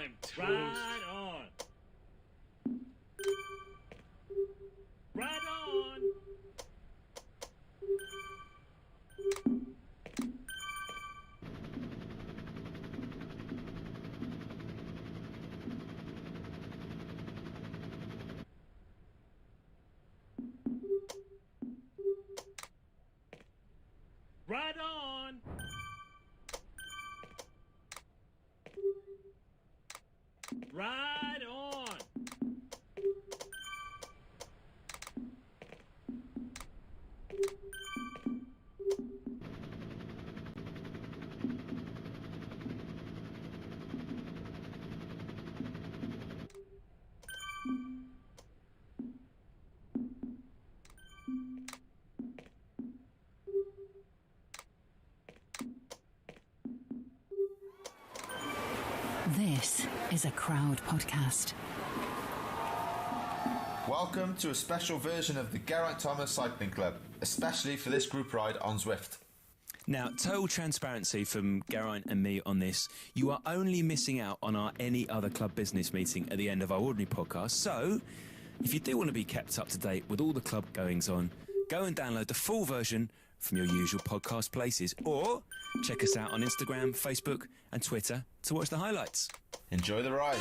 I'm toast. Right on. Right on. Right on. Right on. This is a Crowd podcast. Welcome to a special version of the Geraint Thomas Cycling Club, especially for this group ride on Zwift. Now, total transparency from Geraint and me on this. You are only missing out on our any other club business meeting at the end of our ordinary podcast. So, if you do want to be kept up to date with all the club goings on, go and download the full version from your usual podcast places, or check us out on Instagram, Facebook and Twitter to watch the highlights. Enjoy the ride.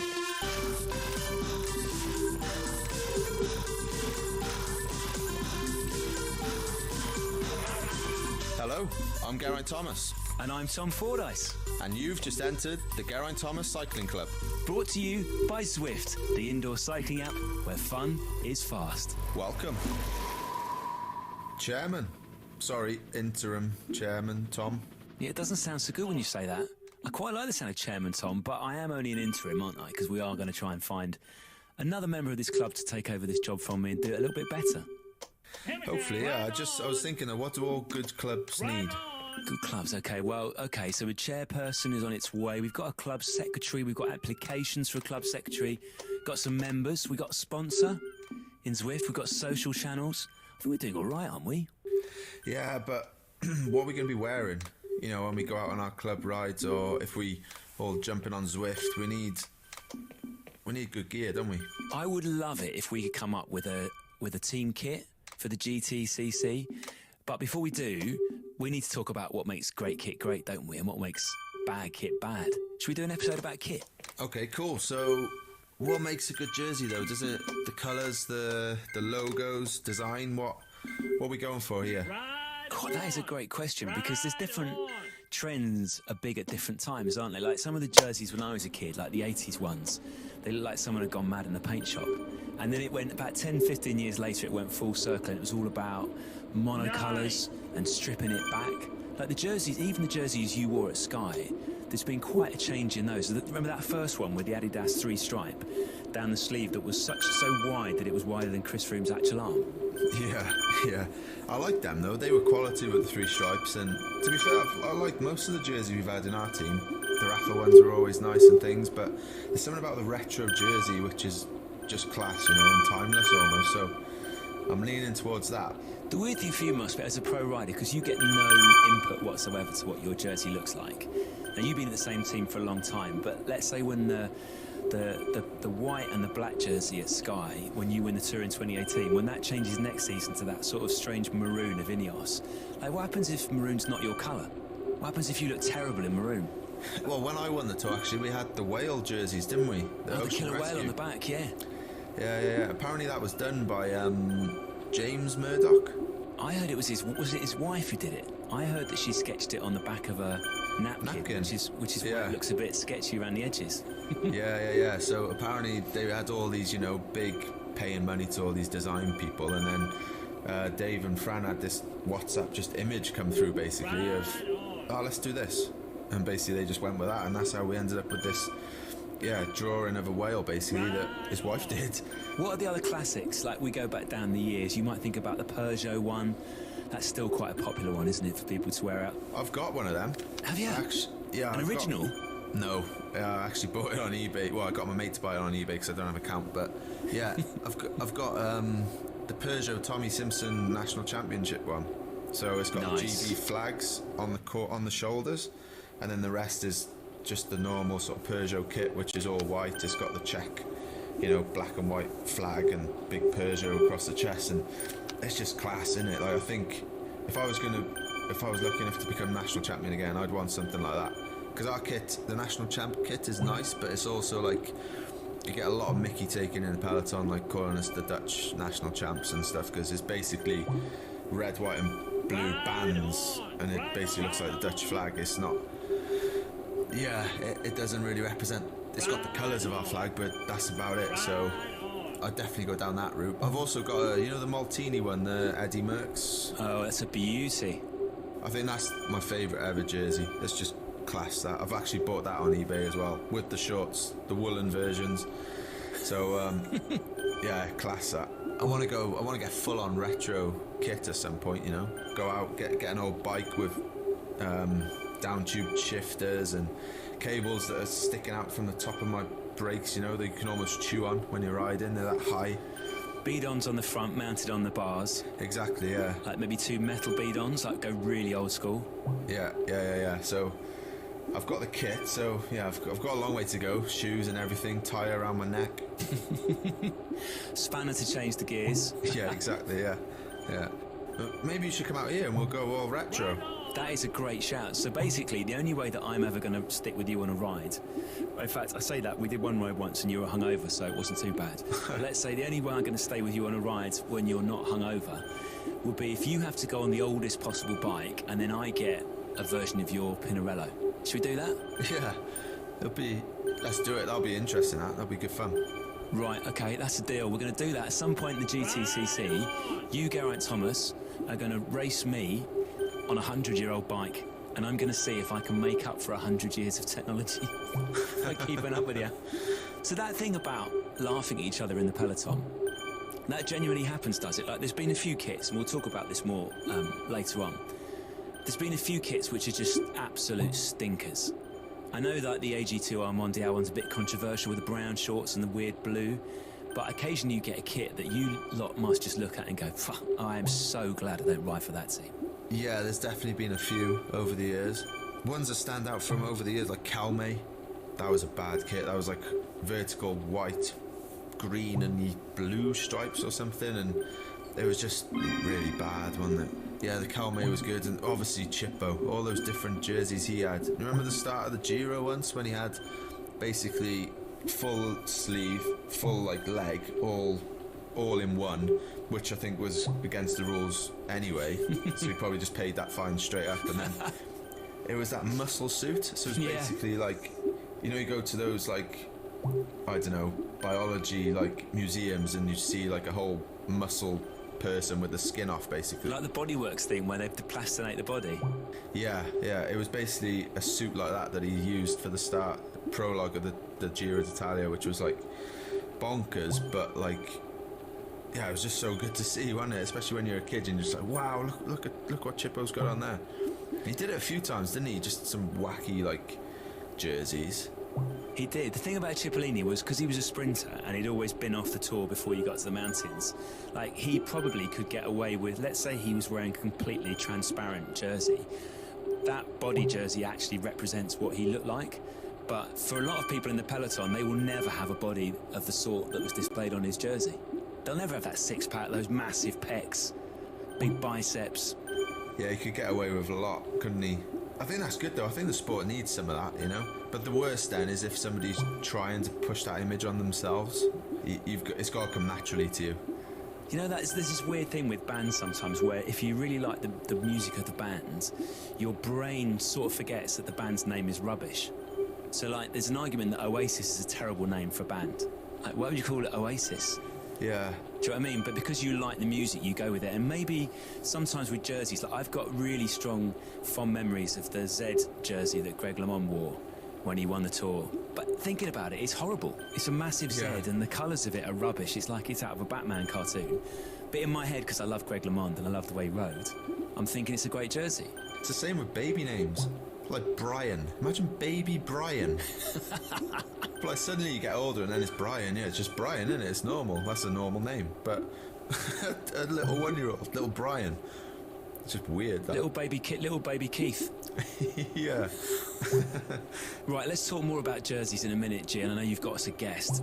Hello, I'm Geraint Thomas. And I'm Tom Fordyce. And you've just entered the Geraint Thomas Cycling Club. Brought to you by Zwift, the indoor cycling app where fun is fast. Welcome. Interim Chairman Tom. Yeah, it doesn't sound so good when you say that. I quite like the sound of Chairman Tom, but I am only an interim, aren't I? Because we are going to try and find another member of this club to take over this job from me and do it a little bit better. Hopefully, yeah. I was thinking of what do all good clubs need? Good clubs, okay. Well, okay, so a chairperson is on its way. We've got a club secretary. We've got applications for a club secretary. Got some members. We've got a sponsor in Zwift. We've got social channels. I think we're doing all right, aren't we? Yeah, but what are we going to be wearing? You know, when we go out on our club rides, or if we all jumping on Zwift, we need good gear, don't we? I would love it if we could come up with a team kit for the GTCC. But before we do, we need to talk about what makes great kit great, don't we? And what makes bad kit bad. Should we do an episode about kit? Okay, cool. So, what makes a good jersey, though? Does it the colours, the logos, design? What are we going for here? God, that is a great question, because there's different trends are big at different times, aren't they? Like some of the jerseys when I was a kid, like the 80s ones, they look like someone had gone mad in the paint shop. And then it went about 10, 15 years later, it went full circle, and it was all about monocolours and stripping it back. Like the jerseys, even the jerseys you wore at Sky, there's been quite a change in those. Remember that first one with the Adidas 3-stripe down the sleeve that was so wide that it was wider than Chris Froome's actual arm? Yeah. I like them, though. They were quality with the 3 stripes, and to be fair, I like most of the jerseys we've had in our team. The Rafa ones are always nice and things, but there's something about the retro jersey which is just class, you know, and timeless almost, so I'm leaning towards that. The weird thing for you must be, as a pro rider, because you get no input whatsoever to what your jersey looks like. Now, you've been in the same team for a long time, but let's say when the white and the black jersey at Sky, when you win the Tour in 2018, when that changes next season to that sort of strange maroon of Ineos, like what happens if maroon's not your colour? What happens if you look terrible in maroon? Well, when I won the Tour, actually, we had the whale jerseys, didn't we? The killer whale on the back, yeah. Yeah. Apparently that was done by James Murdoch. I heard was it his wife who did it? I heard that she sketched it on the back of a napkin. which is why it looks a bit sketchy around the edges. Yeah. So apparently they had all these, you know, big paying money to all these design people, and then Dave and Fran had this WhatsApp just image come through basically of, oh, let's do this, and basically they just went with that, and that's how we ended up with this drawing of a whale basically that his wife did. What are the other classics? Like, we go back down the years, you might think about the Peugeot one. That's still quite a popular one, isn't it, for people to wear out? I've got one of them. Have you? An original? No, I actually bought it on eBay. Well, I got my mate to buy it on eBay because I don't have an account. But yeah, I've got the Peugeot Tommy Simpson National Championship one. So it's got the GB flags on the shoulders, and then the rest is just the normal sort of Peugeot kit, which is all white. It's got the check, you know, black and white flag and big Peugeot across the chest, and it's just class, isn't it? Like, I think if I was lucky enough to become national champion again, I'd want something like that. Because our kit, the national champ kit, is nice, but it's also like you get a lot of mickey taken in the peloton, like calling us the Dutch national champs and stuff, because it's basically red, white, and blue bands, and it basically looks like the Dutch flag. It's not. Yeah, it doesn't really represent. It's got the colours of our flag, but that's about it. So I'd definitely go down that route. I've also got the Maltini one, the Eddie Merckx. Oh, that's a beauty. I think that's my favourite ever jersey. It's just class. That I've actually bought that on eBay as well, with the shorts, the woolen versions. So yeah, class that. I want to get full on retro kit at some point. You know, go out, get an old bike with down tube shifters and cables that are sticking out from the top of my brakes, you know, that you can almost chew on when you're riding. They're that high. Beadons on the front, mounted on the bars. Exactly, yeah. Like maybe 2 metal beadons, like go really old school. Yeah. So I've got the kit, so yeah, I've got a long way to go. Shoes and everything, tie around my neck. Spanner to change the gears. Yeah, exactly, yeah. Maybe you should come out here and we'll go all retro. That is a great shout. So basically, the only way that I'm ever going to stick with you on a ride, in fact, I say that, we did one ride once and you were hungover, so it wasn't too bad. But let's say the only way I'm going to stay with you on a ride when you're not hungover would be if you have to go on the oldest possible bike and then I get a version of your Pinarello. Should we do that? Yeah, let's do it. That'll be interesting, that'll be good fun. Right, okay, that's a deal. We're going to do that at some point in the GTCC. You, Geraint Thomas, are going to race me on a 100-year-old bike, and I'm going to see if I can make up for 100 years of technology by keeping up with you. So that thing about laughing at each other in the peloton, that genuinely happens, does it? Like, there's been a few kits, and we'll talk about this more later on. There's been a few kits which are just absolute stinkers. I know that the AG2R Mondial one's a bit controversial with the brown shorts and the weird blue, but occasionally you get a kit that you lot must just look at and go, fuck, I am so glad I don't ride for that team. Yeah, there's definitely been a few over the years. Ones that stand out from over the years, like Calme. That was a bad kit. That was like vertical white, green and blue stripes or something, and it was just really bad, wasn't it? Yeah, the Calme was good, and obviously Chippo, all those different jerseys he had. Remember the start of the Giro once when he had basically full sleeve, full like leg, all in one, which I think was against the rules anyway. So he probably just paid that fine straight up, and then it was that muscle suit. So it's basically like, you know, you go to those like, I don't know, biology like museums, and you see like a whole muscle person with the skin off, basically. Like the Bodyworks thing where they deplastinate the body. Yeah, it was basically a suit like that he used for the prologue of the Giro d'Italia, which was like bonkers, but like, yeah, it was just so good to see, wasn't it? Especially when you're a kid and you're just like, wow, look what Chippo's got on there. He did it a few times, didn't he? Just some wacky like jerseys. He did. The thing about Cipollini was because he was a sprinter and he'd always been off the tour before you got to the mountains, like he probably could get away with, let's say he was wearing a completely transparent jersey. That body jersey actually represents what he looked like. But for a lot of people in the peloton, they will never have a body of the sort that was displayed on his jersey. They'll never have that six-pack, those massive pecs, big biceps. Yeah, he could get away with a lot, couldn't he? I think that's good, though. I think the sport needs some of that, you know? But the worst, then, is if somebody's trying to push that image on themselves. It's got to come naturally to you. You know, there's this weird thing with bands sometimes where if you really like the music of the band, your brain sort of forgets that the band's name is rubbish. So, like, there's an argument that Oasis is a terrible name for a band. Like, why would you call it Oasis? Yeah. Do you know what I mean? But because you like the music, you go with it. And maybe sometimes with jerseys, like I've got really strong, fond memories of the Z jersey that Greg LeMond wore when he won the Tour. But thinking about it, it's horrible. It's a massive Z, and the colours of it are rubbish. It's like it's out of a Batman cartoon. But in my head, because I love Greg LeMond and I love the way he rode, I'm thinking it's a great jersey. It's the same with baby names. Like Brian. Imagine baby Brian. Like suddenly you get older and then it's Brian. Yeah, it's just Brian, isn't it? It's normal. That's a normal name. But a little 1-year-old, little Brian. It's just weird. That. Little baby Keith. Yeah. Right, let's talk more about jerseys in a minute, G, and I know you've got us a guest.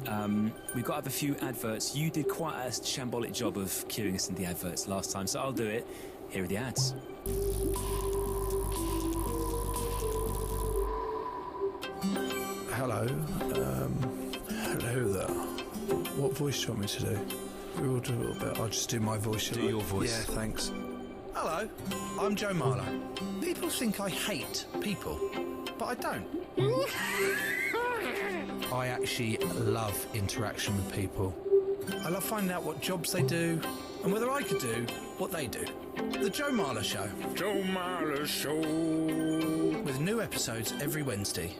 We've got to have a few adverts. You did quite a shambolic job of queuing us in the adverts last time, so I'll do it. Here are the ads. Hello. Hello there. What voice do you want me to do? We will do a little bit. I'll just do my voice. Do your voice. Yeah, thanks. Hello, I'm Joe Marler. People think I hate people, but I don't. I actually love interaction with people. I love finding out what jobs they do and whether I could do what they do. The Joe Marler Show. Joe Marler Show. With new episodes every Wednesday.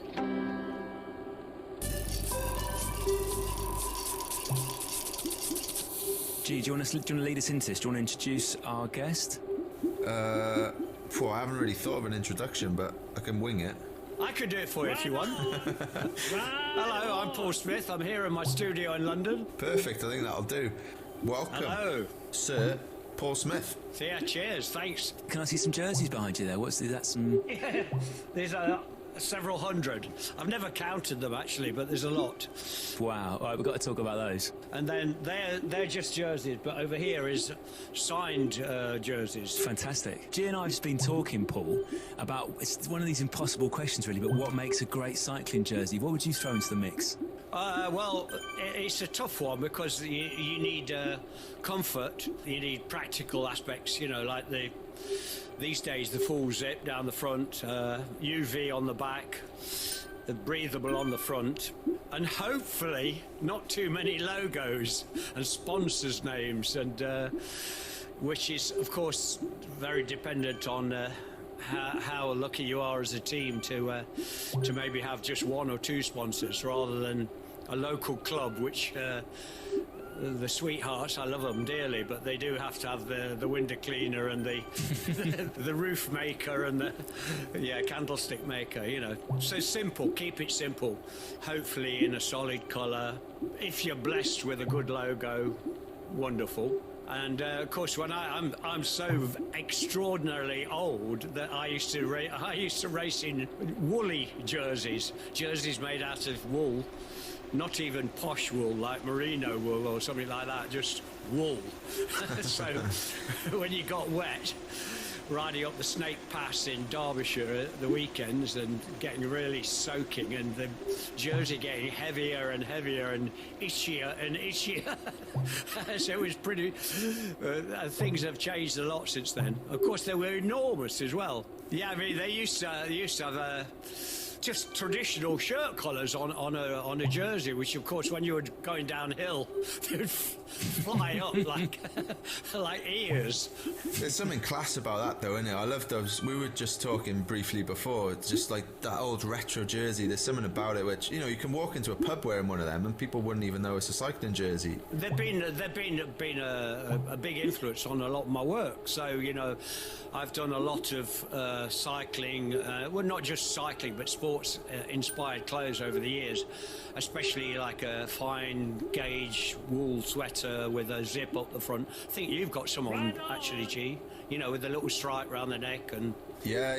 G, do you want to lead us into this? Do you want to introduce our guest? I haven't really thought of an introduction, but I can wing it. I could do it for you if you want. Hello, I'm Paul Smith. I'm here in my studio in London. Perfect, I think that'll do. Welcome. Hello. Sir Paul Smith. So yeah, cheers, thanks. Can I see some jerseys behind you there? That's some... There's several hundred. I've never counted them actually, but there's a lot. Wow, all right, we've got to talk about those. And then they're just jerseys, but over here is signed jerseys. Fantastic. G and I have just been talking, Paul, about, it's one of these impossible questions really, but what makes a great cycling jersey? What would you throw into the mix? Well, it's a tough one because you need comfort, you need practical aspects, you know, like these days the full zip down the front, UV on the back, the breathable on the front, and hopefully not too many logos and sponsors' names, and which is, of course, very dependent on how lucky you are as a team to maybe have just one or two sponsors rather than a local club, which the sweethearts, I love them dearly, but they do have to have the window cleaner and the the roof maker and the candlestick maker, you know. So simple, keep it simple. Hopefully in a solid colour. If you're blessed with a good logo, wonderful. And of course, when I'm so extraordinarily old that I used to race in woolly jerseys made out of wool, not even posh wool like merino wool or something like that, just wool. So when you got wet, riding up the Snake Pass in Derbyshire at the weekends and getting really soaking, and the jersey getting heavier and heavier and itchier and itchier. So it was pretty... things have changed a lot since then. Of course, they were enormous as well. Yeah, I mean, they used to have just traditional shirt collars on a jersey, which of course when you were going downhill they would fly up like ears. There's something class about that though, isn't it? I love those. We were just talking briefly before, it's just like that old retro jersey. There's something about it which, you know, you can walk into a pub wearing one of them and people wouldn't even know it's a cycling jersey. They've been a big influence on a lot of my work. So, you know, I've done a lot of cycling, well, not just cycling but sports inspired clothes over the years, especially like a fine gauge wool sweater with a zip up the front. I think you've got some on actually, G, you know, with a little stripe around the neck. And Yeah,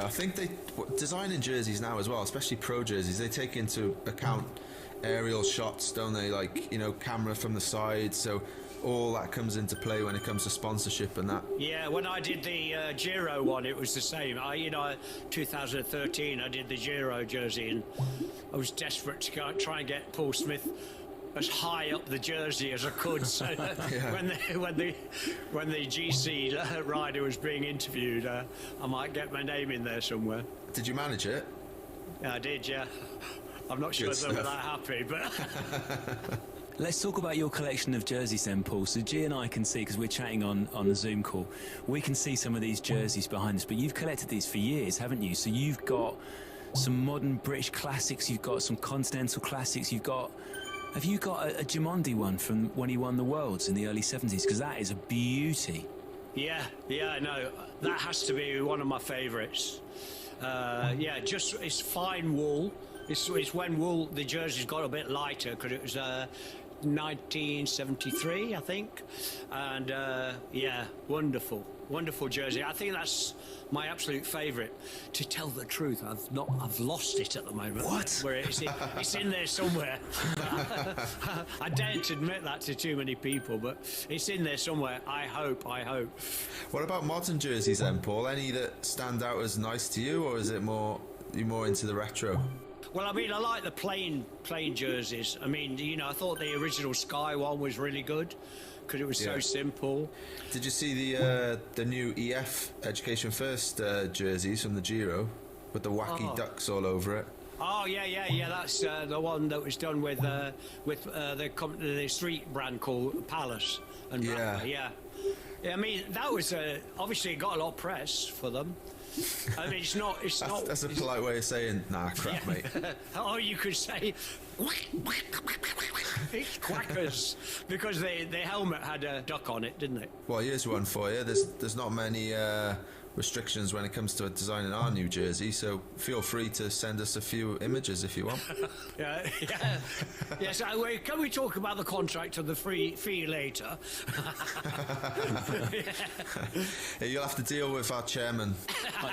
I think they designing jerseys now as well, especially pro jerseys, they take into account aerial shots, don't they? Like, you know, camera from the side, so all that comes into play when it comes to sponsorship and that. Yeah, when I did the Giro one, it was the same. 2013, I did the Giro jersey, and I was desperate to try and get Paul Smith as high up the jersey as I could. So when the GC rider was being interviewed, I might get my name in there somewhere. Did you manage it? Yeah, I did. Yeah, I'm not sure they were that happy, but. Let's talk about your collection of jerseys then, Paul. So G and I can see, because we're chatting on the Zoom call, we can see some of these jerseys behind us, but you've collected these for years, haven't you? So you've got some modern British classics, you've got some continental classics, have you got a Gimondi one from when he won the Worlds in the early 70s? Because that is a beauty. Yeah, I know. That has to be one of my favourites. It's fine wool. It's when wool, the jersey's got a bit lighter, because it was 1973, I think. And yeah, wonderful jersey. I think that's my absolute favourite. To tell the truth, I've lost it at the moment. What? Where it's in there somewhere. I daren't admit that to too many people, but it's in there somewhere. I hope. What about modern jerseys then, Paul? Any that stand out as nice to you, or is it you're more into the retro? Well, I mean, I like the plain jerseys. I mean, you know, I thought the original Sky one was really good because it was so simple. Did you see the new EF Education First jerseys from the Giro with the wacky ducks all over it? Oh yeah. That's the one that was done with the street brand called Palace and Rafa, yeah. I mean, that was obviously it got a lot of press for them. I mean, it's not. That's a polite way of saying, nah, crap, mate. Oh, you could say, it's quackers, because the helmet had a duck on it, didn't it? Well, here's one for you. There's not many restrictions when it comes to designing our new jersey, so feel free to send us a few images if you want. Yeah. Yes. Can we talk about the contract and the fee later? Yeah, you'll have to deal with our chairman.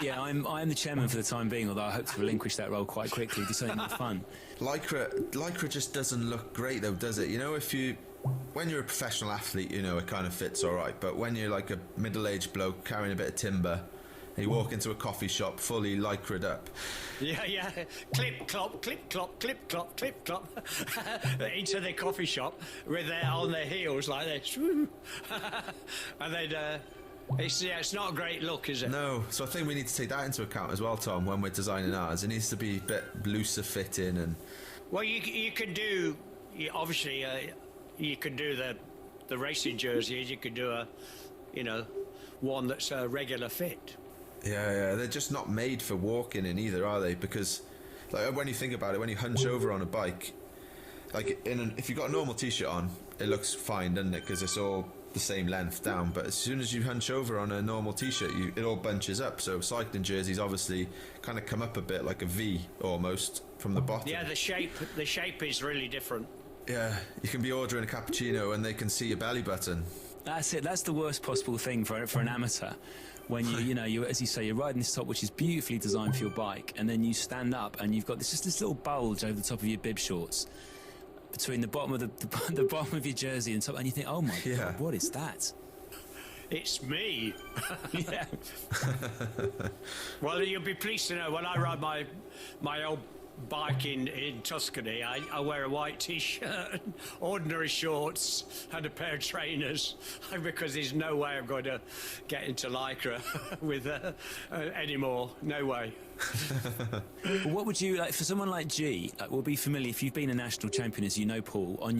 Yeah, I'm the chairman for the time being, although I hope to relinquish that role quite quickly, do something more fun. Lycra just doesn't look great though, does it? You know, when you're a professional athlete, you know, it kind of fits all right. But when you're like a middle-aged bloke carrying a bit of timber, and you walk into a coffee shop fully lycra'd up. Yeah. Clip, clop, clip, clop, clip, clop, clip, clop. Into the coffee shop with on their heels like this. And then... It's not a great look, is it? No, so I think we need to take that into account as well, Tom, when we're designing ours. It needs to be a bit looser fitting and... Well, you could do... Obviously, you could do the racing jerseys. You could do one that's a regular fit. Yeah, they're just not made for walking in either, are they? Because, like, when you think about it, when you hunch over on a bike, like, if you've got a normal T-shirt on, it looks fine, doesn't it? Because it's all the same length down, but as soon as you hunch over on a normal T-shirt, it all bunches up. So cycling jerseys obviously kind of come up a bit like a V almost from the bottom. Yeah, the shape is really different. Yeah, you can be ordering a cappuccino and they can see your belly button. That's it. That's the worst possible thing for an amateur. When you as you say, you're riding this top, which is beautifully designed for your bike, and then you stand up and you've got this little bulge over the top of your bib shorts, between the bottom of the bottom of your jersey and top, and you think, oh my God, what is that? It's me. Yeah. Well, you'll be pleased to know when I ride my old bike in Tuscany, I wear a white T-shirt, ordinary shorts, and a pair of trainers, because there's no way I'm going to get into Lycra with anymore. No way. Well, what would you like for someone like G? Will be familiar if you've been a national champion, as you know, Paul. On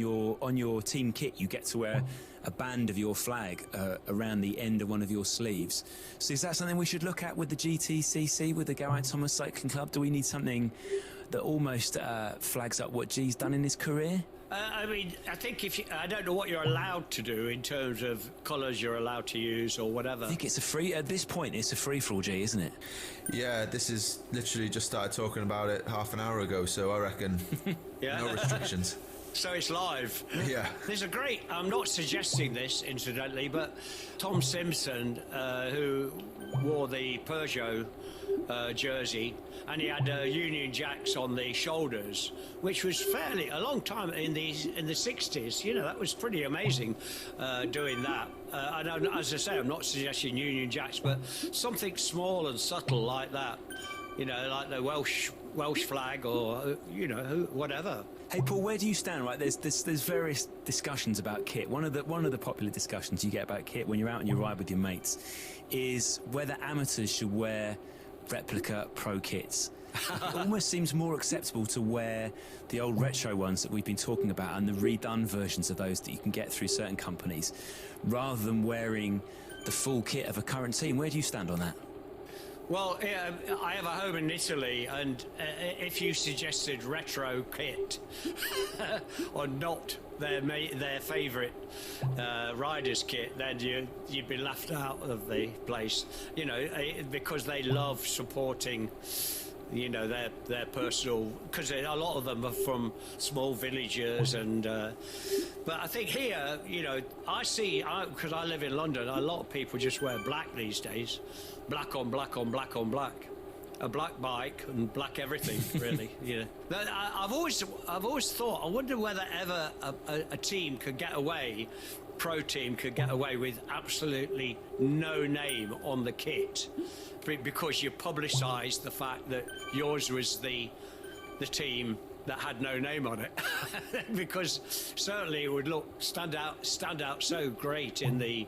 your team kit, you get to wear a band of your flag around the end of one of your sleeves. So is that something we should look at with the GTCC, with the Geraint Thomas Cycling Club? Do we need something that almost flags up what G's done in his career? I mean, I think I don't know what you're allowed to do in terms of colours you're allowed to use or whatever. I think at this point, it's a free-for-all, G, isn't it? Yeah, this is literally just started talking about it half an hour ago, so I reckon no restrictions. So it's live. Yeah. There's a great, I'm not suggesting this, incidentally, but Tom Simpson, who wore the Peugeot jersey, and he had Union Jacks on the shoulders, which was fairly a long time in the 60s. You know, that was pretty amazing doing that. And as I say, I'm not suggesting Union Jacks, but something small and subtle like that. You know, like the Welsh flag, or whatever. Hey Paul, where do you stand? Right, there's various discussions about kit. One of the popular discussions you get about kit when you're out on your ride with your mates is whether amateurs should wear replica pro kits. It almost seems more acceptable to wear the old retro ones that we've been talking about and the redone versions of those that you can get through certain companies, rather than wearing the full kit of a current team. Where do you stand on that? Well, I have a home in Italy, and if you suggested retro kit or not their favourite rider's kit, then you'd be laughed out of the place. You know, because they love supporting you know, their personal, because a lot of them are from small villages, and but I think here, you know, I see, because I live in London, a lot of people just wear black these days, black on black on black on black. A black bike and black everything, really. You know, I've always thought, I wonder whether ever a team could get away, pro team could get away with absolutely no name on the kit, because you publicised the fact that yours was the team that had no name on it. Because certainly it would stand out so great in the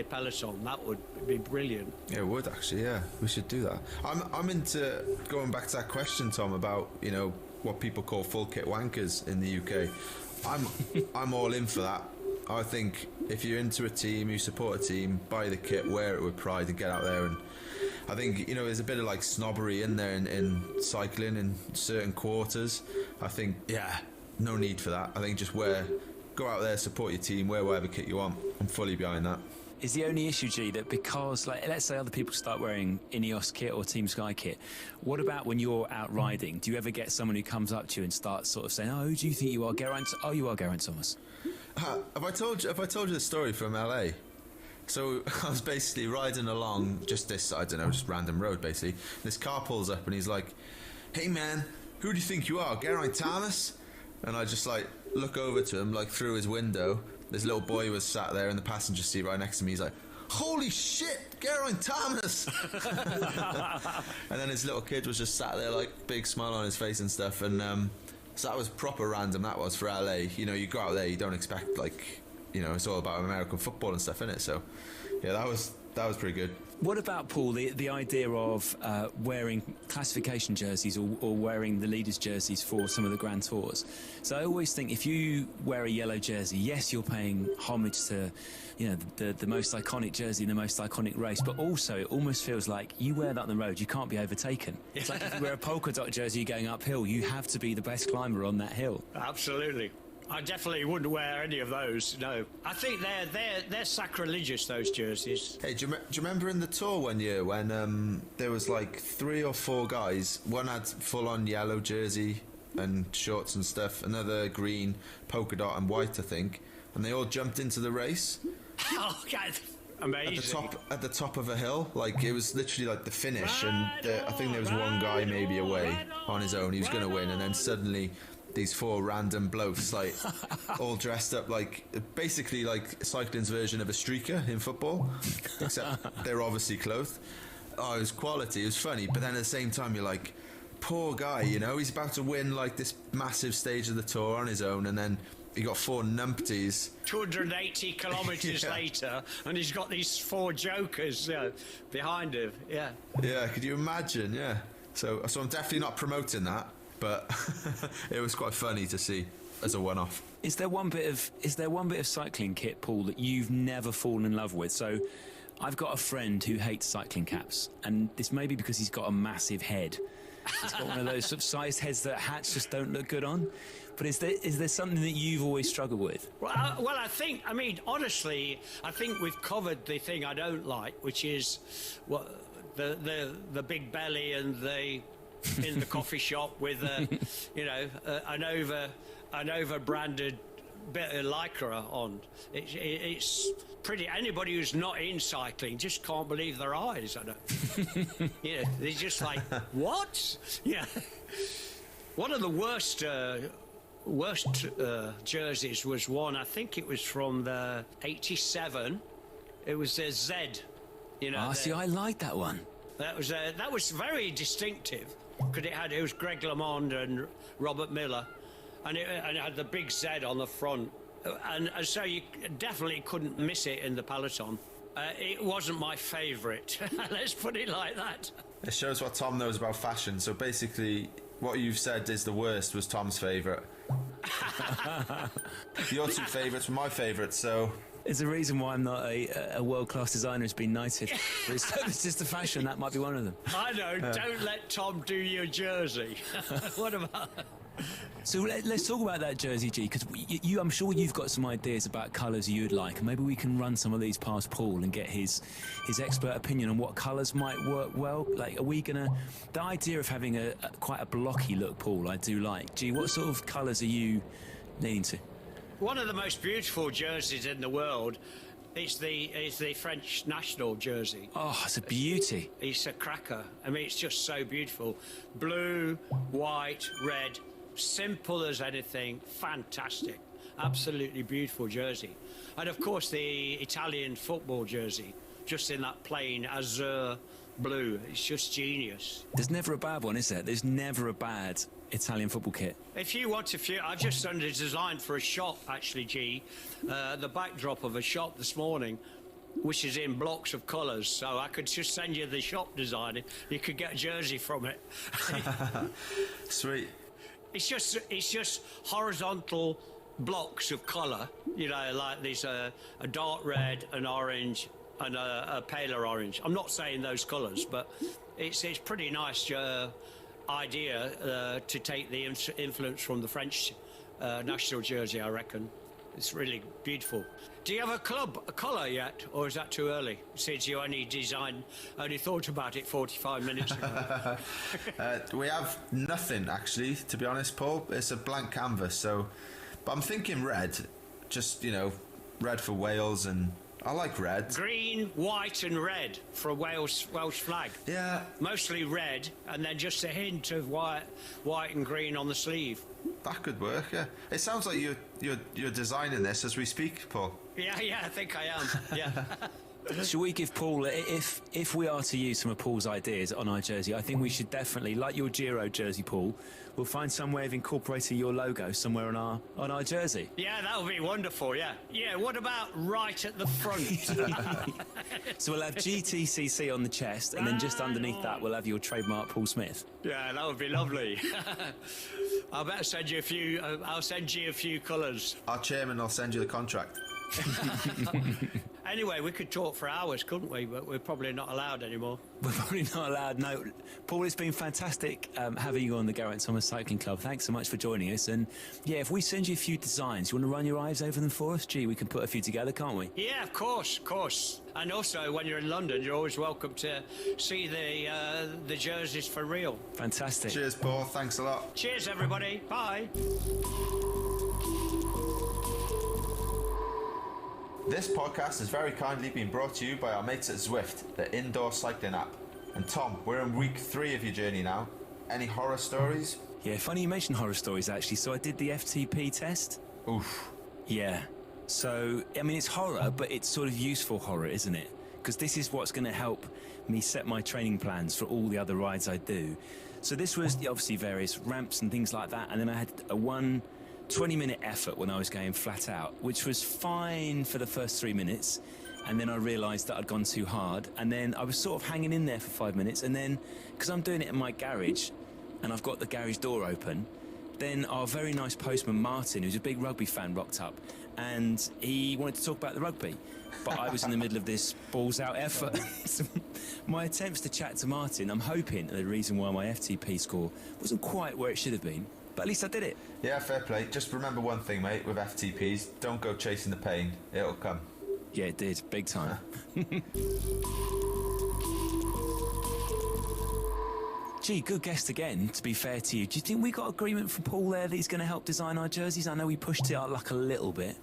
peloton. That would be brilliant. Yeah, it would actually. Yeah, we should do that. I'm into going back to that question, Tom, about, you know, what people call full kit wankers in the UK. I'm all in for that. I think if you're into a team, you support a team, buy the kit, wear it with pride, and get out there. And I think, you know, there's a bit of like snobbery in there in cycling in certain quarters. I think, yeah, no need for that. I think just go out there, support your team, wear whatever kit you want. I'm fully behind that. Is the only issue, G, that because, like, let's say other people start wearing Ineos kit or Team Sky kit, what about when you're out riding? Do you ever get someone who comes up to you and starts sort of saying, "Oh, who do you think you are, Geraint? Oh, you are Geraint Thomas." Have I told you the story from LA? So I was basically riding along just this, I don't know, just random road basically. This car pulls up and he's like, "Hey man, who do you think you are, Geraint Thomas?" And I just like look over to him, like through his window. This little boy was sat there in the passenger seat right next to me. He's like, "Holy shit, Geraint Thomas!" And then his little kid was just sat there, like, big smile on his face and stuff. And so that was proper random. That was for LA. You know, you go out there, you don't expect, like, you know, it's all about American football and stuff, innit? So yeah, that was pretty good. What about, Paul, the idea of wearing classification jerseys or wearing the leaders' jerseys for some of the Grand Tours? So I always think if you wear a yellow jersey, yes, you're paying homage to, you know, the most iconic jersey in the most iconic race, but also it almost feels like you wear that on the road, you can't be overtaken. It's like if you wear a polka dot jersey going uphill, you have to be the best climber on that hill. Absolutely. I definitely wouldn't wear any of those, no. I think they're sacrilegious, those jerseys. Hey, do you remember in the Tour one year when there was like 3 or 4 guys, one had full-on yellow jersey and shorts and stuff, another green, polka dot and white, I think, and they all jumped into the race? Oh, God. Amazing. At the top of a hill, like it was literally like the finish, and I think there was one guy maybe away on his own, he was going to win, and then suddenly these 4 random blokes, like, all dressed up like, basically like cycling's version of a streaker in football, except they're obviously clothed. Oh, it was quality, it was funny, but then at the same time you're like, poor guy, you know, he's about to win like this massive stage of the Tour on his own, and then he got 4 numpties 280 kilometres later, and he's got these 4 jokers behind him. Yeah, could you imagine? Yeah, so I'm definitely not promoting that, but it was quite funny to see as a one-off. Is there one bit of cycling kit, Paul, that you've never fallen in love with? So I've got a friend who hates cycling caps, and this may be because he's got a massive head. He's got one of those sort of sized heads that hats just don't look good on. But is there something that you've always struggled with? Well, honestly, I think we've covered the thing I don't like, which is the big belly and the in the coffee shop with an over branded bit of lycra on. It's pretty. Anybody who's not in cycling just can't believe their eyes. I know. Yeah, they're just like, what? Yeah. One of the worst jerseys was one. I think it was from the '87. It was a Z. You know. See, I like that one. That was very distinctive because it was Greg LeMond and Robert Miller, and it had the big Z on the front, and so you definitely couldn't miss it in the peloton. It wasn't my favourite. Let's put it like that. It shows what Tom knows about fashion. So basically, what you've said is the worst was Tom's favourite. Your 2 favourites were my favourites, so... There's a reason why I'm not a world-class designer who's been knighted. It's just the fashion, that might be one of them. I know, don't let Tom do your jersey. What about... So let's talk about that jersey, G, because I'm sure you've got some ideas about colours you'd like, and maybe we can run some of these past Paul and get his expert opinion on what colours might work well. Like, are we gonna? The idea of having a quite a blocky look, Paul, I do like. G, what sort of colours are you leaning to? One of the most beautiful jerseys in the world is the French national jersey. Oh, it's a beauty. It's a cracker. I mean, it's just so beautiful. Blue, white, red. Simple as anything, fantastic, absolutely beautiful jersey. And of course the Italian football jersey, just in that plain azure blue, it's just genius. There's never a bad one, is there? There's never a bad Italian football kit. If you want I've just done a design for a shop, actually, G, the backdrop of a shop this morning, which is in blocks of colours, so I could just send you the shop design. You could get a jersey from it. Sweet. It's just horizontal blocks of colour, you know, like there's a dark red, an orange, and a paler orange. I'm not saying those colours, but it's pretty nice idea to take the influence from the French national jersey, I reckon. It's really beautiful. Do you have a colour yet, or is that too early? Since you only thought about it 45 minutes ago. We have nothing, actually, to be honest, Paul. It's a blank canvas, so... But I'm thinking red. Just, you know, red for Wales, and I like red. Green, white and red for a Welsh flag. Yeah. Mostly red, and then just a hint of white and green on the sleeve. That could work, yeah. It sounds like you're designing this as we speak, Paul. Yeah, I think I am. Yeah. Should we give Paul, if we are to use some of Paul's ideas on our jersey, I think we should definitely, like your Giro jersey, Paul, we'll find some way of incorporating your logo somewhere on our jersey. Yeah, that would be wonderful, yeah. Yeah, what about right at the front? So we'll have GTCC on the chest, and then just underneath that we'll have your trademark Paul Smith. Yeah, that would be lovely. I better send you a few, I'll send you a few colours. Our chairman will send you the contract. Anyway, we could talk for hours, couldn't we? But we're probably not allowed anymore. We're probably not allowed, no. Paul, it's been fantastic having you on the Geraint Thomas Cycling Club. Thanks so much for joining us. And, yeah, if we send you a few designs, you want to run your eyes over them for us? Gee, we can put a few together, can't we? Yeah, of course. And also, when you're in London, you're always welcome to see the jerseys for real. Fantastic. Cheers, Paul. Thanks a lot. Cheers, everybody. Bye. This podcast has very kindly been brought to you by our mates at Zwift, the indoor cycling app. And Tom, we're in week 3 of your journey now. Any horror stories? Yeah, funny you mentioned horror stories, actually. So I did the FTP test. Oof. Yeah. So, I mean, it's horror, but it's sort of useful horror, isn't it? Because this is what's going to help me set my training plans for all the other rides I do. So this was obviously various ramps and things like that. And then I had a 20-minute effort when I was going flat out, which was fine for the first 3 minutes, and then I realised that I'd gone too hard, and then I was sort of hanging in there for 5 minutes, and then, because I'm doing it in my garage, and I've got the garage door open, then our very nice postman Martin, who's a big rugby fan, rocked up, and he wanted to talk about the rugby, but I was in the middle of this balls-out effort. So my attempts to chat to Martin, I'm hoping the reason why my FTP score wasn't quite where it should have been, but at least I did it. Yeah, fair play. Just remember one thing, mate, with FTPs. Don't go chasing the pain. It'll come. Yeah, it did. Big time. Gee, good guest again, to be fair to you. Do you think we got agreement from Paul there that he's going to help design our jerseys? I know we pushed it our luck a little bit.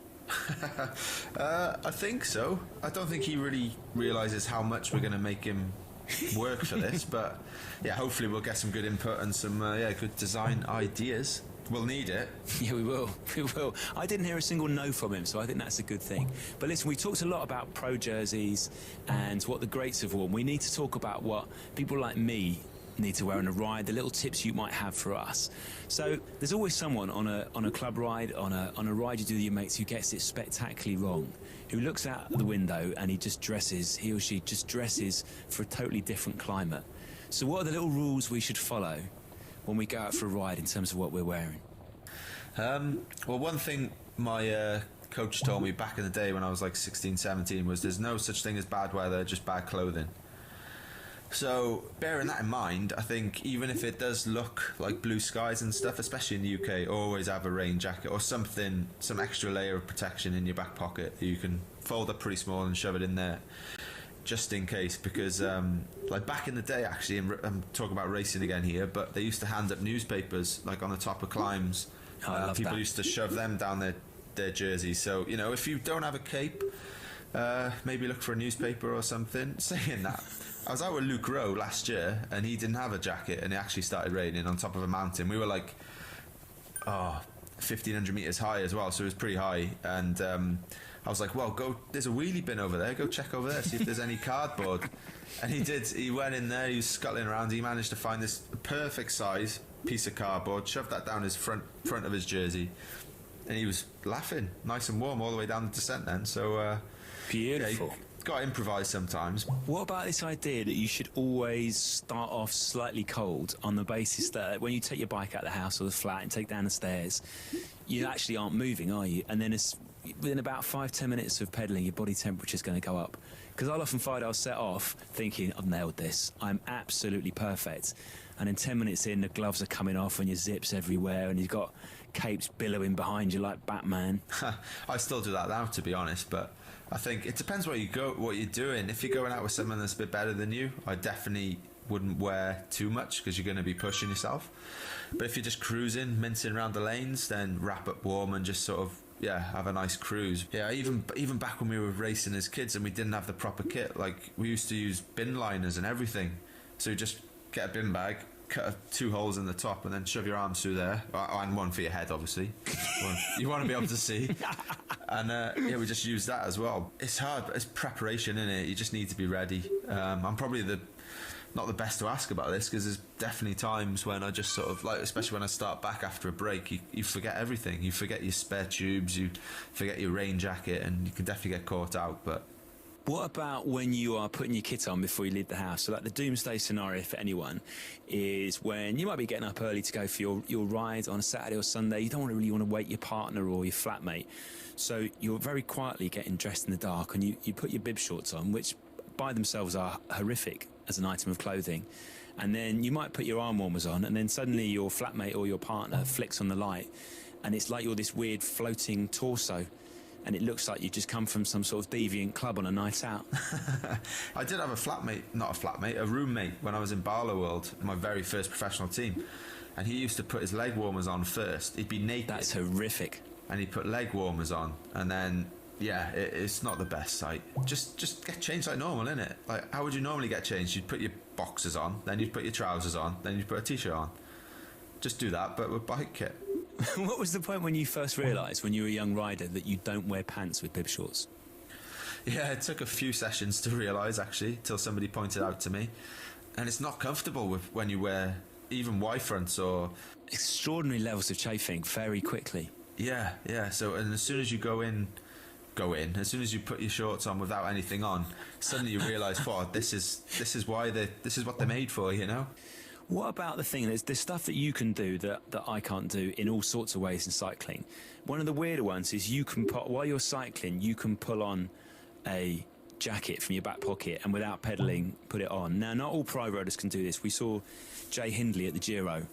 I think so. I don't think he really realises how much we're going to make him work for this, but yeah, hopefully we'll get some good input and some good design ideas. We'll need it. Yeah, we will. I didn't hear a single no from him, so I think that's a good thing. But listen, we talked a lot about pro jerseys and what the greats have worn. We need to talk about what people like me need to wear on a ride, the little tips you might have for us. So there's always someone on a club ride, on a ride you do with your mates, who gets it spectacularly wrong, who looks out the window and he or she just dresses for a totally different climate. So what are the little rules we should follow when we go out for a ride in terms of what we're wearing? Well, one thing my coach told me back in the day when I was like 16, 17 was there's no such thing as bad weather, just bad clothing. So, bearing that in mind, I think even if it does look like blue skies and stuff, especially in the UK, always have a rain jacket or something, some extra layer of protection in your back pocket that you can fold up pretty small and shove it in there, just in case. Because, like back in the day, actually, I'm talking about racing again here, but they used to hand up newspapers, like on the top of climbs. People used to shove them down their jerseys. So, you know, if you don't have a cape, maybe look for a newspaper or something. Saying that, I was out with Luke Rowe last year and he didn't have a jacket and it actually started raining on top of a mountain. We were like 1,500 metres high as well, so it was pretty high. And I was like, well, go, there's a wheelie bin over there, go check over there, see if there's any cardboard. And he did. He went in there, he was scuttling around, he managed to find this perfect size piece of cardboard, shoved that down his front of his jersey, and he was laughing, nice and warm all the way down the descent then. So beautiful. Yeah, got to improvise sometimes. What about this idea that you should always start off slightly cold, on the basis that when you take your bike out of the house or the flat and take down the stairs, you actually aren't moving, are you? And then within about 5-10 minutes of pedalling, your body temperature is going to go up. Because I'll often find I'll set off thinking, I've nailed this, I'm absolutely perfect. And then 10 minutes in, the gloves are coming off and your zips everywhere and you've got capes billowing behind you like Batman. I still do that now, to be honest, but I think it depends where you go, what you're doing. If you're going out with someone that's a bit better than you, I definitely wouldn't wear too much because you're going to be pushing yourself. But if you're just cruising, mincing around the lanes, then wrap up warm and just sort of, yeah, have a nice cruise. Yeah, even back when we were racing as kids and we didn't have the proper kit, like we used to use bin liners and everything. So you just get a bin bag, cut 2 holes in the top and then shove your arms through there, and one for your head, obviously. You want to be able to see. And yeah, we just use that as well. It's hard, but it's preparation, isn't it? You just need to be ready. I'm probably not the best to ask about this, because there's definitely times when I just sort of, like, especially when I start back after a break, you forget everything. You forget your spare tubes, you forget your rain jacket, and you can definitely get caught out. But what about when you are putting your kit on before you leave the house? So like the doomsday scenario for anyone is when you might be getting up early to go for your ride on a Saturday or Sunday. You don't really want to wake your partner or your flatmate. So you're very quietly getting dressed in the dark and you put your bib shorts on, which by themselves are horrific as an item of clothing. And then you might put your arm warmers on and then suddenly your flatmate or your partner flicks on the light and it's like you're this weird floating torso. And it looks like you've just come from some sort of deviant club on a night out. I did have a roommate when I was in Barlow World, my very first professional team. And he used to put his leg warmers on first. He'd be naked. That's horrific. And he'd put leg warmers on. And then, yeah, it's not the best sight. Just get changed like normal, innit? Like, how would you normally get changed? You'd put your boxers on, then you'd put your trousers on, then you'd put a t-shirt on. Just do that, but with bike kit. What was the point when you first realised, when you were a young rider, that you don't wear pants with bib shorts? Yeah, it took a few sessions to realise, actually, till somebody pointed out to me. And it's not comfortable when you wear even Y-fronts or... Extraordinary levels of chafing very quickly. Yeah. So, and as soon as you go in, as soon as you put your shorts on without anything on, suddenly you realise, wow, this is what they're made for, you know? What about the thing, there's stuff that you can do that I can't do in all sorts of ways in cycling. One of the weirder ones is while you're cycling, you can pull on a jacket from your back pocket and without pedalling, put it on. Now, not all pro riders can do this. We saw Jay Hindley at the Giro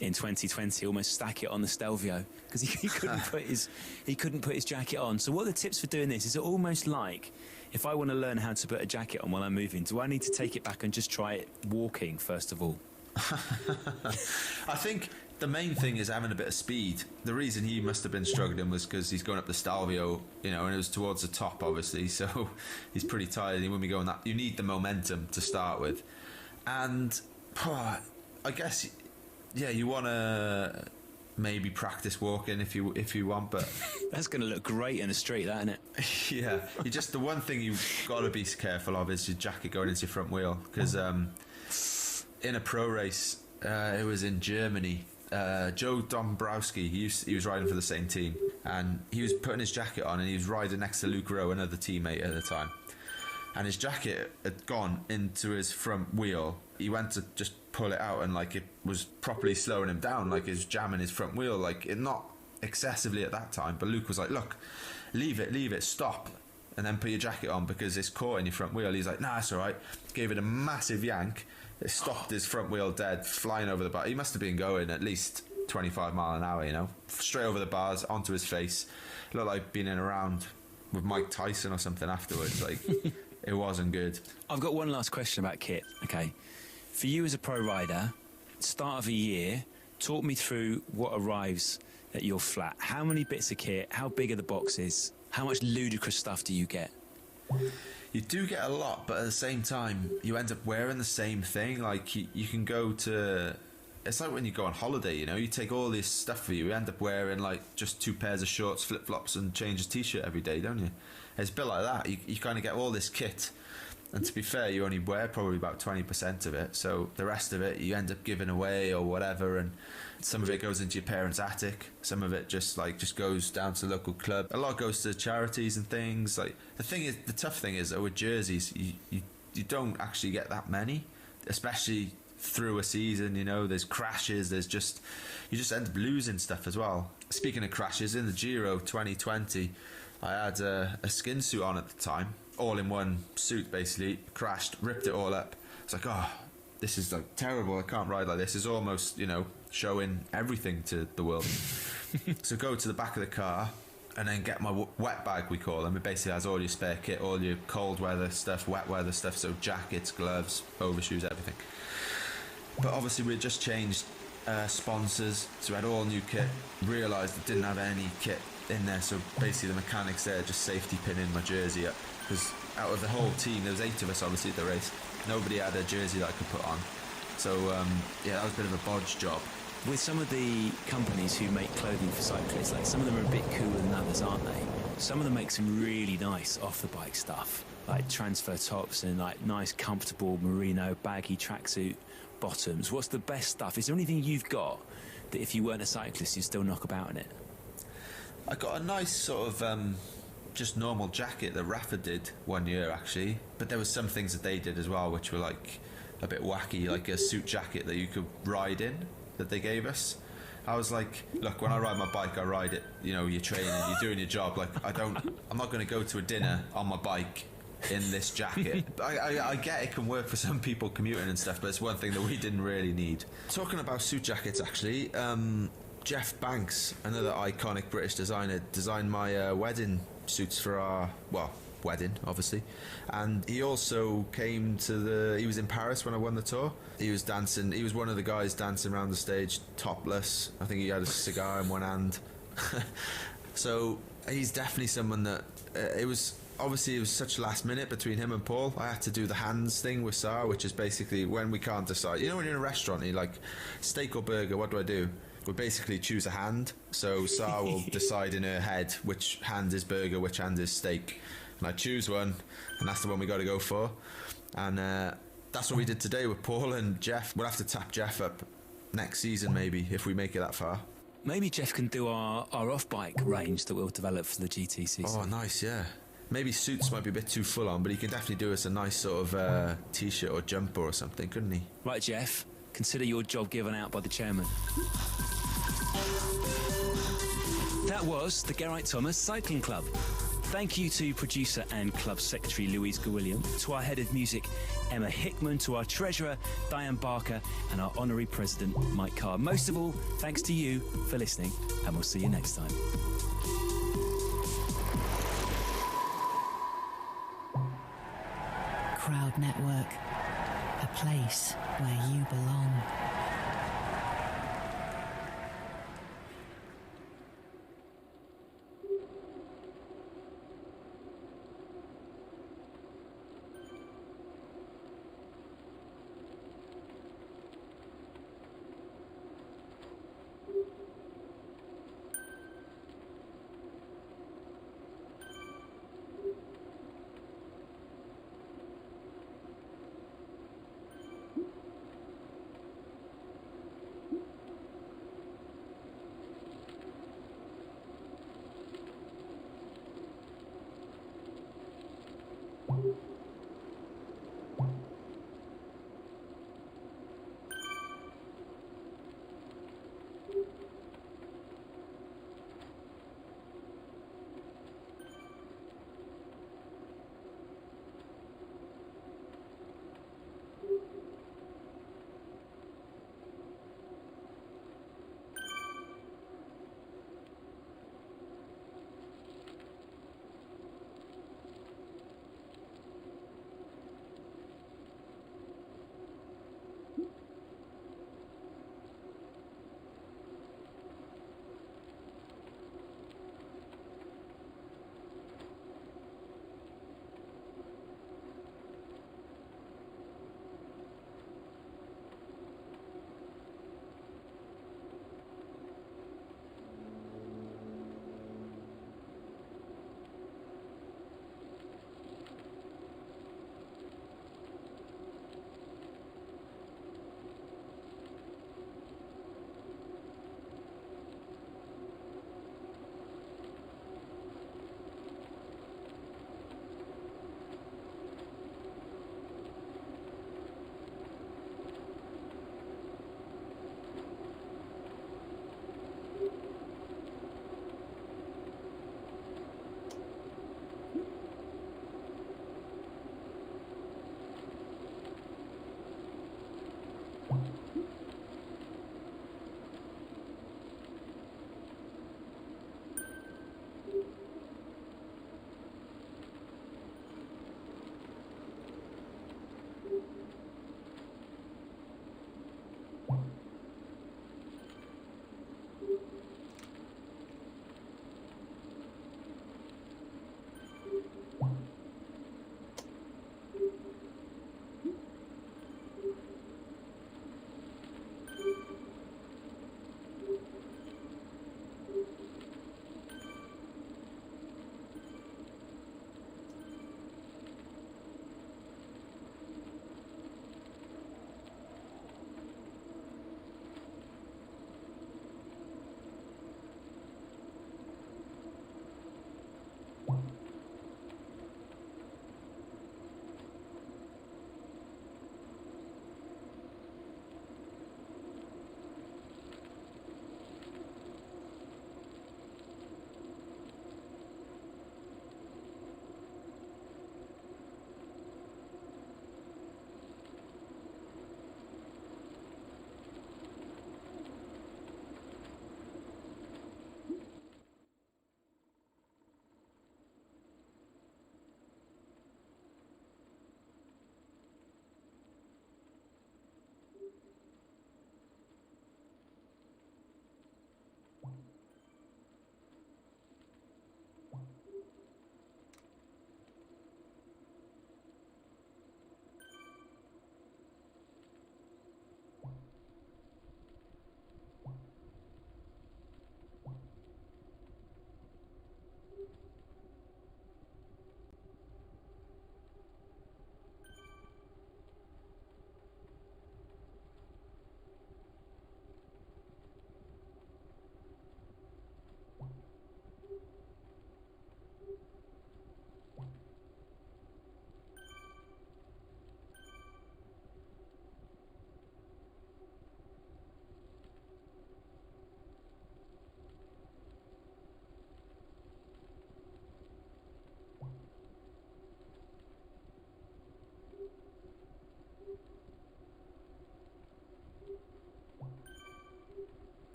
in 2020 almost stack it on the Stelvio because he couldn't put his jacket on. So what are the tips for doing this? Is it almost like, if I want to learn how to put a jacket on while I'm moving, do I need to take it back and just try it walking first of all? I think the main thing is having a bit of speed. The reason he must have been struggling was because he's going up the Stelvio, you know, and it was towards the top, obviously, so he's pretty tired. He wouldn't be going that. You need the momentum to start with, and I guess, yeah, you want to maybe practice walking if you want, but that's going to look great in the street, that, isn't it? Yeah, the one thing you've got to be careful of is your jacket going into your front wheel, because in a pro race, it was in Germany. Joe Dombrowski, he was riding for the same team, and he was putting his jacket on, and he was riding next to Luke Rowe, another teammate at the time. And his jacket had gone into his front wheel. He went to just pull it out, and like it was properly slowing him down, like it was jamming his front wheel, like it not excessively at that time. But Luke was like, "Look, leave it, stop." and then put your jacket on because it's caught in your front wheel. He's like, nah, it's all right. Gave it a massive yank. It stopped his front wheel dead, flying over the bar. He must have been going at least 25 mile an hour, you know, straight over the bars, onto his face. Looked like being in a round with Mike Tyson or something afterwards. Like, it wasn't good. I've got one last question about kit, okay? For you as a pro rider, start of a year, talk me through what arrives at your flat. How many bits of kit? How big are the boxes? How much ludicrous stuff do you get? You do get a lot, but at the same time, you end up wearing the same thing. Like, you can go to... It's like when you go on holiday, you know, you take all this stuff for you end up wearing like just 2 pairs of shorts, flip-flops and change a t-shirt every day, don't you? It's a bit like that. You kind of get all this kit, and to be fair, you only wear probably about 20% of it, so the rest of it you end up giving away or whatever, and some of it goes into your parents' attic, some of it just goes down to the local club. A lot goes to charities and things. Like, the tough thing is that with jerseys, you don't actually get that many, especially through a season, you know. There's crashes, you just end up losing stuff as well. Speaking of crashes, in the Giro 2020, I had a skin suit on at the time, all in one suit basically, crashed, ripped it all up. It's like, oh, this is like terrible, I can't ride like this. It's almost, you know, showing everything to the world. So go to the back of the car and then get my wet bag, we call them. It basically has all your spare kit, all your cold weather stuff, wet weather stuff, so jackets, gloves, overshoes, everything. But obviously we had just changed sponsors, so we had all new kit. Realised I didn't have any kit in there, so basically the mechanics there just safety pinning my jersey up, because out of the whole team, there was 8 of us obviously at the race, nobody had a jersey that I could put on. So yeah, that was a bit of a bodge job. With some of the companies who make clothing for cyclists, like some of them are a bit cooler than others, aren't they? Some of them make some really nice off-the-bike stuff, like transfer tops and like nice, comfortable merino, baggy tracksuit bottoms. What's the best stuff? Is there anything you've got that if you weren't a cyclist you'd still knock about in it? I got a nice sort of just normal jacket that Rafa did one year actually, but there was some things that they did as well which were like a bit wacky, like a suit jacket that you could ride in that they gave us. I was like, look, when I ride my bike I ride it, you know, you're training, you're doing your job, like I'm not going to go to a dinner on my bike in this jacket. I get it can work for some people commuting and stuff, but it's one thing that we didn't really need. Talking about suit jackets actually, Jeff Banks, another iconic British designer, designed my wedding suits for our, well, wedding obviously, and he also came to he was in Paris when I won the Tour. He was dancing, he was one of the guys dancing around the stage topless. I think he had a cigar in one hand. So he's definitely someone that it was such last minute between him and Paul. I had to do the hands thing with Sarah, which is basically when we can't decide, you know, when you're in a restaurant and you're like, steak or burger, what do? We basically choose a hand, so Sarah will decide in her head which hand is burger, which hand is steak, and I choose one, and that's the one we got to go for. And that's what we did today with Paul and Jeff. We'll have to tap Jeff up next season maybe, if we make it that far. Maybe Jeff can do our off-bike range that we'll develop for the GTCC. Oh, nice, yeah. Maybe suits might be a bit too full on, but he can definitely do us a nice sort of t-shirt or jumper or something, couldn't he? Right, Jeff, consider your job given out by the chairman. That was the Geraint Thomas Cycling Club. Thank you to producer and club secretary Louise Gawilliam, to our head of music Emma Hickman, to our treasurer Diane Barker, and our honorary president Mike Carr. Most of all, thanks to you for listening, and we'll see you next time. Crowd Network, a place where you belong.